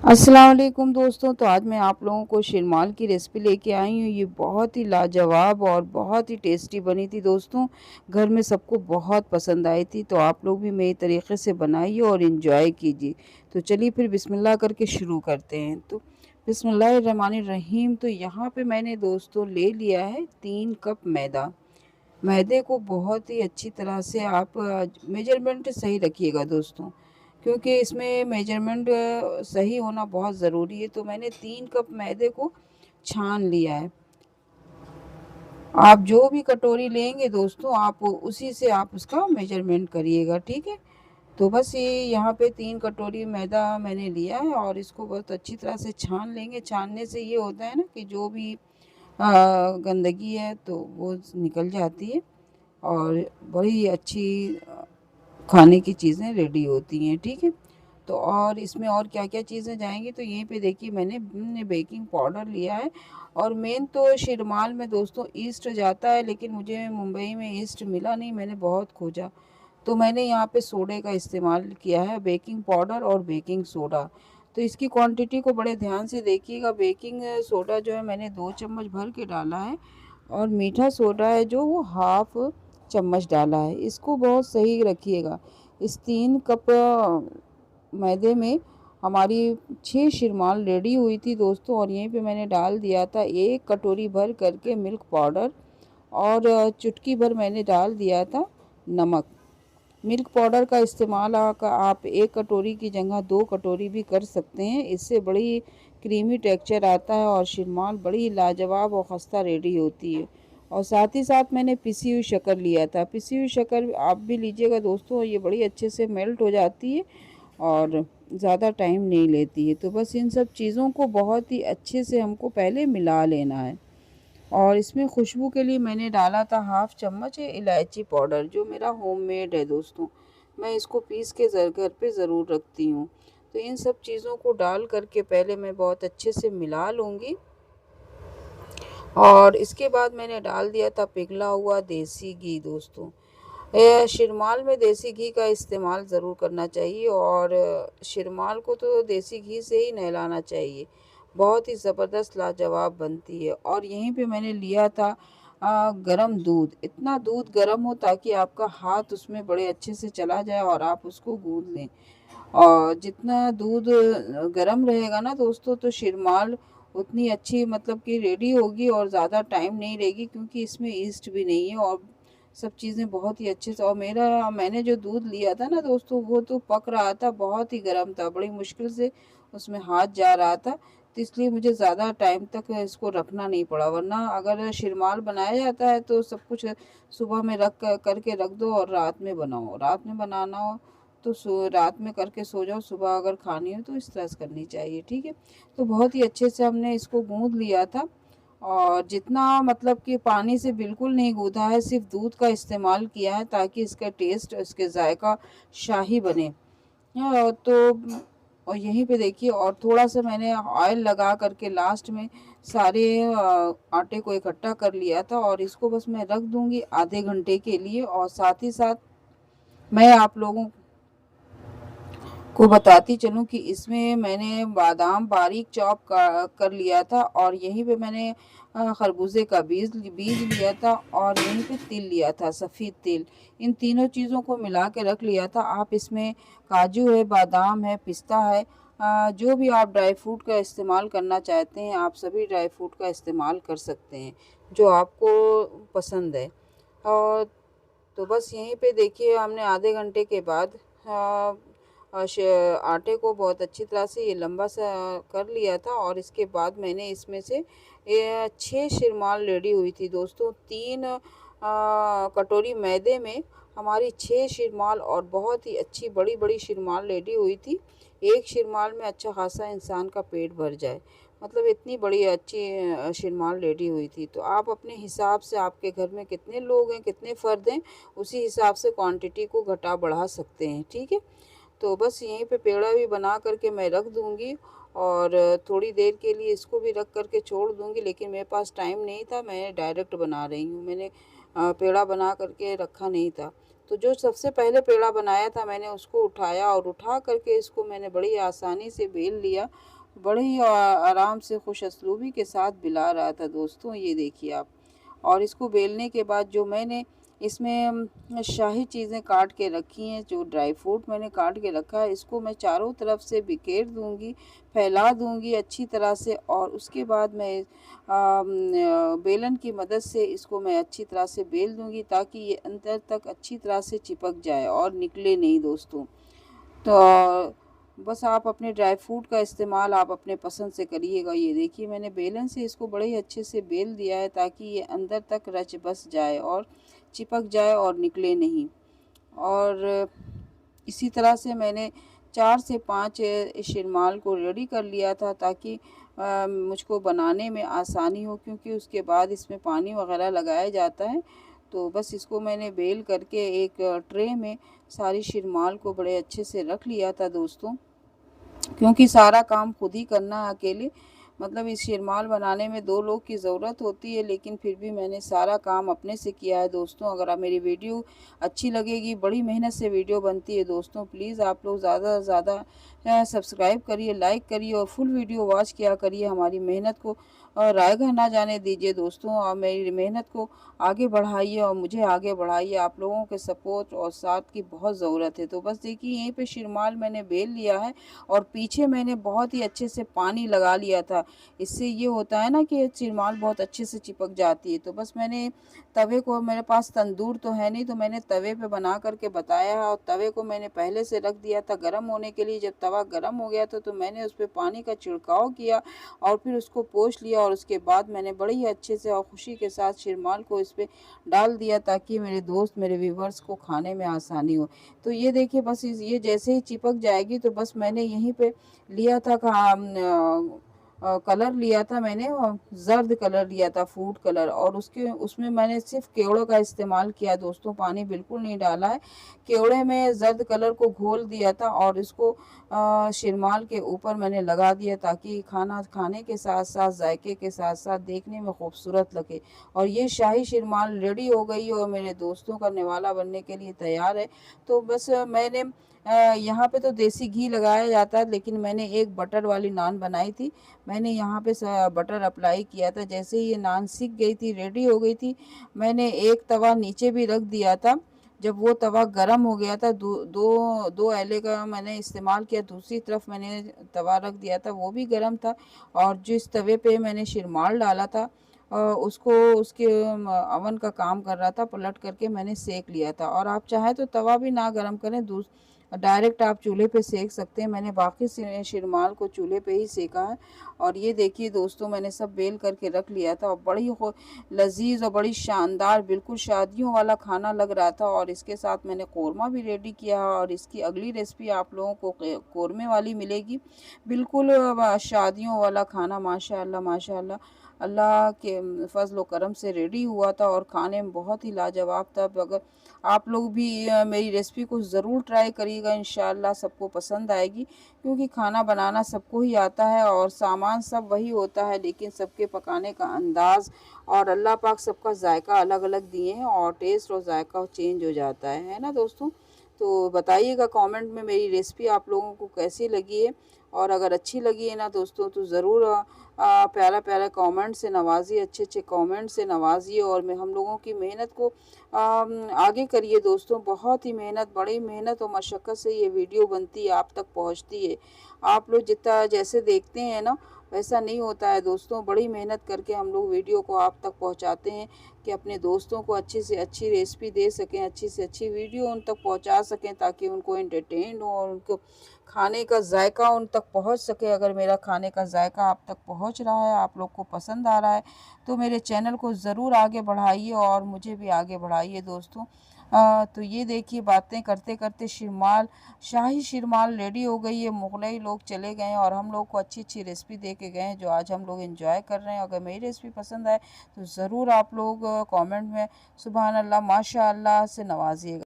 अस्सलाम वालेकुम दोस्तों। तो आज मैं आप लोगों को शिरमाल की रेसिपी लेके आई हूँ। ये बहुत ही लाजवाब और बहुत ही टेस्टी बनी थी दोस्तों। घर में सबको बहुत पसंद आई थी। तो आप लोग भी मेरे तरीके से बनाइए और इन्जॉय कीजिए। तो चलिए फिर बिस्मिल्लाह करके शुरू करते हैं। तो बिस्मिल्लाहिर्रहमानिर्रहीम। तो यहाँ पे मैंने दोस्तों ले लिया है 3 कप मैदा। मैदे को बहुत ही अच्छी तरह से आप मेजरमेंट सही रखिएगा दोस्तों, क्योंकि इसमें मेजरमेंट सही होना बहुत ज़रूरी है। तो मैंने 3 कप मैदे को छान लिया है। आप जो भी कटोरी लेंगे दोस्तों, आप उसी से आप उसका मेजरमेंट करिएगा, ठीक है। तो बस ये यहाँ पे 3 कटोरी मैदा मैंने लिया है और इसको बहुत अच्छी तरह से छान लेंगे। छानने से ये होता है ना कि जो भी गंदगी है तो वो निकल जाती है और बड़ी अच्छी खाने की चीज़ें रेडी होती हैं, ठीक है। तो और इसमें और क्या-क्या चीज़ें जाएँगी, तो यहीं पे देखिए मैंने बेकिंग पाउडर लिया है। और मेन तो शिरमाल में दोस्तों ईस्ट जाता है, लेकिन मुझे मुंबई में ईस्ट मिला नहीं, मैंने बहुत खोजा। तो मैंने यहाँ पे सोडे का इस्तेमाल किया है, बेकिंग पाउडर और बेकिंग सोडा। तो इसकी क्वांटिटी को बड़े ध्यान से देखिएगा। बेकिंग सोडा जो है मैंने 2 चम्मच भर के डाला है और मीठा सोडा है जो वो हाफ़ चम्मच डाला है। इसको बहुत सही रखिएगा। इस 3 कप मैदे में हमारी 6 शिरमाल रेडी हुई थी दोस्तों। और यहीं पे मैंने डाल दिया था 1 कटोरी भर करके मिल्क पाउडर और चुटकी भर मैंने डाल दिया था नमक। मिल्क पाउडर का इस्तेमाल आप 1 कटोरी की जगह 2 कटोरी भी कर सकते हैं। इससे बड़ी क्रीमी टेक्सचर आता है और शिरमाल बड़ी लाजवाब और खस्ता रेडी होती है। और साथ ही साथ मैंने पिसी हुई शक्कर लिया था। पिसी हुई शक्कर आप भी लीजिएगा दोस्तों, ये बड़ी अच्छे से मेल्ट हो जाती है और ज़्यादा टाइम नहीं लेती है। तो बस इन सब चीज़ों को बहुत ही अच्छे से हमको पहले मिला लेना है। और इसमें खुशबू के लिए मैंने डाला था हाफ़ चम्मच इलायची पाउडर, जो मेरा होममेड है दोस्तों। मैं इसको पीस के घर पे ज़रूर रखती हूँ। तो इन सब चीज़ों को डाल करके पहले मैं बहुत अच्छे से मिला लूँगी। और इसके बाद मैंने डाल दिया था पिघला हुआ देसी घी दोस्तों। शिरमाल में देसी घी का इस्तेमाल ज़रूर करना चाहिए और शिरमाल को तो देसी घी से ही नहलाना चाहिए। बहुत ही ज़बरदस्त लाजवाब बनती है। और यहीं पे मैंने लिया था गरम दूध। इतना दूध गरम हो ताकि आपका हाथ उसमें बड़े अच्छे से चला जाए और आप उसको गूँथ लें। और जितना दूध गरम रहेगा ना दोस्तों, तो शिरमाल उतनी अच्छी मतलब कि रेडी होगी और ज़्यादा टाइम नहीं लेगी, क्योंकि इसमें ईस्ट भी नहीं है और सब चीज़ें बहुत ही अच्छे से। और मैंने जो दूध लिया था ना दोस्तों, वो तो पक रहा था, बहुत ही गर्म था, बड़ी मुश्किल से उसमें हाथ जा रहा था। तो इसलिए मुझे ज़्यादा टाइम तक इसको रखना नहीं पड़ा। वरना अगर शिरमाल बनाया जाता है तो सब कुछ सुबह में करके रख दो और रात में बनाओ। रात में बनाना हो तो रात में करके सो जाओ, सुबह अगर खानी हो तो इस तरह से करनी चाहिए, ठीक है। तो बहुत ही अच्छे से हमने इसको गूँथ लिया था। और जितना मतलब कि पानी से बिल्कुल नहीं गूँथा है, सिर्फ दूध का इस्तेमाल किया है ताकि इसका टेस्ट, इसके जायका शाही बने। तो और यहीं पे देखिए, और थोड़ा सा मैंने ऑयल लगा करके लास्ट में सारे आटे को इकट्ठा कर लिया था और इसको बस मैं रख दूंगी आधे घंटे के लिए। और साथ ही साथ मैं आप लोगों को बताती चलूँ कि इसमें मैंने बादाम बारीक चॉप कर लिया था और यहीं पे मैंने खरबूजे का बीज बीज लिया था और यहीं पे तिल लिया था, सफ़ेद तिल। इन तीनों चीज़ों को मिला के रख लिया था। आप इसमें काजू है, बादाम है, पिस्ता है, जो भी आप ड्राई फ्रूट का इस्तेमाल करना चाहते हैं, आप सभी ड्राई फ्रूट का इस्तेमाल कर सकते हैं जो आपको पसंद है। और तो बस यहीं पे देखिए, हमने आधे घंटे के बाद आटे को बहुत अच्छी तरह से ये लंबा सा कर लिया था। और इसके बाद मैंने इसमें से 6 शिरमाल रेडी हुई थी दोस्तों। 3 कटोरी मैदे में हमारी 6 शिरमाल और बहुत ही अच्छी बड़ी बड़ी शिरमाल रेडी हुई थी। एक शिरमाल में अच्छा खासा इंसान का पेट भर जाए, मतलब इतनी बड़ी अच्छी शिरमाल रेडी हुई थी। तो आप अपने हिसाब से, आपके घर में कितने लोग हैं, कितने फ़र्द हैं, उसी हिसाब से क्वांटिटी को घटा बढ़ा सकते हैं, ठीक है। तो बस यहीं पे पेड़ा भी बना करके मैं रख दूँगी और थोड़ी देर के लिए इसको भी रख करके छोड़ दूँगी। लेकिन मेरे पास टाइम नहीं था, मैं डायरेक्ट बना रही हूँ। मैंने पेड़ा बना करके रखा नहीं था। तो जो सबसे पहले पेड़ा बनाया था मैंने उसको उठाया और उठा करके इसको मैंने बड़ी आसानी से बेल लिया। बड़े ही आराम से खुश असलूबी के साथ बिला रहा था दोस्तों, ये देखिए आप। और इसको बेलने के बाद जो मैंने इसमें शाही चीज़ें काट के रखी हैं, जो ड्राई फ्रूट मैंने काट के रखा है, इसको मैं चारों तरफ से बिखेर दूंगी, फैला दूंगी अच्छी तरह से। और उसके बाद मैं बेलन की मदद से इसको मैं अच्छी तरह से बेल दूंगी, ताकि ये अंदर तक अच्छी तरह से चिपक जाए और निकले नहीं दोस्तों। तो बस आप अपने ड्राई फ्रूट का इस्तेमाल आप अपने पसंद से करिएगा। ये देखिए मैंने बेलन से इसको बड़े ही अच्छे से बेल दिया है, ताकि ये अंदर तक रच बस जाए और चिपक जाए और निकले नहीं। और इसी तरह से मैंने 4 से 5 शिरमाल को रेडी कर लिया था, ताकि मुझको बनाने में आसानी हो, क्योंकि उसके बाद इसमें पानी वगैरह लगाया जाता है। तो बस इसको मैंने बेल करके एक ट्रे में सारी शिरमाल को बड़े अच्छे से रख लिया था दोस्तों, क्योंकि सारा काम खुद ही करना है अकेले। मतलब इस शिरमाल बनाने में 2 लोग की ज़रूरत होती है, लेकिन फिर भी मैंने सारा काम अपने से किया है दोस्तों। अगर आप मेरी वीडियो अच्छी लगेगी, बड़ी मेहनत से वीडियो बनती है दोस्तों, प्लीज़ आप लोग ज़्यादा से ज़्यादा सब्सक्राइब करिए, लाइक करिए और फुल वीडियो वॉच किया करिए। हमारी मेहनत को रायगा ना जाने दीजिए दोस्तों, और मेरी मेहनत को आगे बढ़ाइए और मुझे आगे बढ़ाइए। आप लोगों के सपोर्ट और साथ की बहुत ज़रूरत है। तो बस देखिए यहीं पे शिरमाल मैंने बेल लिया है, और पीछे मैंने बहुत ही अच्छे से पानी लगा लिया था। इससे ये होता है ना कि शिरमाल बहुत अच्छे से चिपक जाती है। तो बस मैंने तवे को, मेरे पास तंदूर तो है नहीं, तो मैंने तवे पे बना करके बताया है, और तवे को मैंने पहले से रख दिया था गर्म होने के लिए। जब तवा गर्म हो गया था तो मैंने उस पर पानी का छिड़काव किया और फिर उसको पोंछ लिया, और उसके बाद मैंने बड़े ही अच्छे से और खुशी के साथ शिरमाल को इस पर डाल दिया, ताकि मेरे दोस्त, मेरे व्यूवर्स को खाने में आसानी हो। तो ये देखिए बस ये जैसे ही चिपक जाएगी, तो बस मैंने यहीं पे लिया था कलर लिया था मैंने, जर्द कलर लिया था, फूड कलर। और उसमें मैंने सिर्फ केवड़ों का इस्तेमाल किया दोस्तों, पानी बिल्कुल नहीं डाला है। केवड़े में जर्द कलर को घोल दिया था और इसको शिरमाल के ऊपर मैंने लगा दिया, ताकि खाना खाने के साथ साथ, जायके के साथ साथ देखने में खूबसूरत लगे। और ये शाही शिरमाल रेडी हो गई और मेरे दोस्तों का निवाला बनने के लिए तैयार है। तो बस मैंने यहाँ पे तो देसी घी लगाया जाता है, लेकिन मैंने एक बटर वाली नान बनाई थी। मैंने यहाँ पे बटर अप्लाई किया था। जैसे ही ये नान सिक गई थी, रेडी हो गई थी, मैंने एक तवा नीचे भी रख दिया था। जब वो तवा गरम हो गया था, दो एले का मैंने इस्तेमाल किया, दूसरी तरफ मैंने तवा रख दिया था, वो भी गरम था। और जिस तवे पे मैंने शिरमाल डाला था, उसको उसके अवन का काम कर रहा था, पलट करके मैंने सेक लिया था। और आप चाहे तो तवा भी ना गरम करें, डायरेक्ट आप चूल्हे पे सेक सकते हैं। मैंने बाकी शिरमाल को चूल्हे पे ही सेका है। और ये देखिए दोस्तों, मैंने सब बेल करके रख लिया था, और बड़ी लजीज और बड़ी शानदार, बिल्कुल शादियों वाला खाना लग रहा था। और इसके साथ मैंने कौरमा भी रेडी किया है, और इसकी अगली रेसिपी आप लोगों को कौरमे वाली मिलेगी। बिल्कुल शादियों वाला खाना, माशाअल्लाह माशाअल्लाह, अल्लाह के फजल व करम से रेडी हुआ था, और खाने में बहुत ही लाजवाब था। अगर आप लोग भी मेरी रेसिपी को ज़रूर ट्राई करिएगा, इंशाअल्लाह सबको पसंद आएगी। क्योंकि खाना बनाना सबको ही आता है, और सामान सब वही होता है, लेकिन सबके पकाने का अंदाज़ और अल्लाह पाक सबका जायका अलग अलग दिए हैं, और टेस्ट और जायका चेंज हो जाता है ना दोस्तों। तो बताइएगा कमेंट में मेरी रेसिपी आप लोगों को कैसी लगी है। और अगर अच्छी लगी है ना दोस्तों, तो ज़रूर प्यारा प्यारा कमेंट से नवाजिए, अच्छे अच्छे कमेंट से नवाजिए, और मैं हम लोगों की मेहनत को आगे करिए दोस्तों। बहुत ही मेहनत, बड़ी मेहनत और मशक्क़त से ये वीडियो बनती है, आप तक पहुंचती है। आप लोग जितना जैसे देखते हैं ना, वैसा नहीं होता है दोस्तों। बड़ी मेहनत करके हम लोग वीडियो को आप तक पहुंचाते हैं, कि अपने दोस्तों को अच्छी से अच्छी रेसिपी दे सकें, अच्छी से अच्छी वीडियो उन तक पहुंचा सकें, ताकि उनको एंटरटेन हो और उनको खाने का जायका उन तक पहुंच सके। अगर मेरा खाने का जायका आप तक पहुंच रहा है, आप लोग को पसंद आ रहा है, तो मेरे चैनल को ज़रूर आगे बढ़ाइए और मुझे भी आगे बढ़ाइए दोस्तों। तो ये देखिए, बातें करते करते शाही शिरमाल रेडी हो गई है। मुगलई लोग चले गए हैं, और हम लोग को अच्छी अच्छी रेसिपी दे के गए हैं, जो आज हम लोग एंजॉय कर रहे हैं। अगर मेरी रेसिपी पसंद आए, तो ज़रूर आप लोग कमेंट में सुबहान अल्लाह, माशा अल्लाह से नवाजिएगा।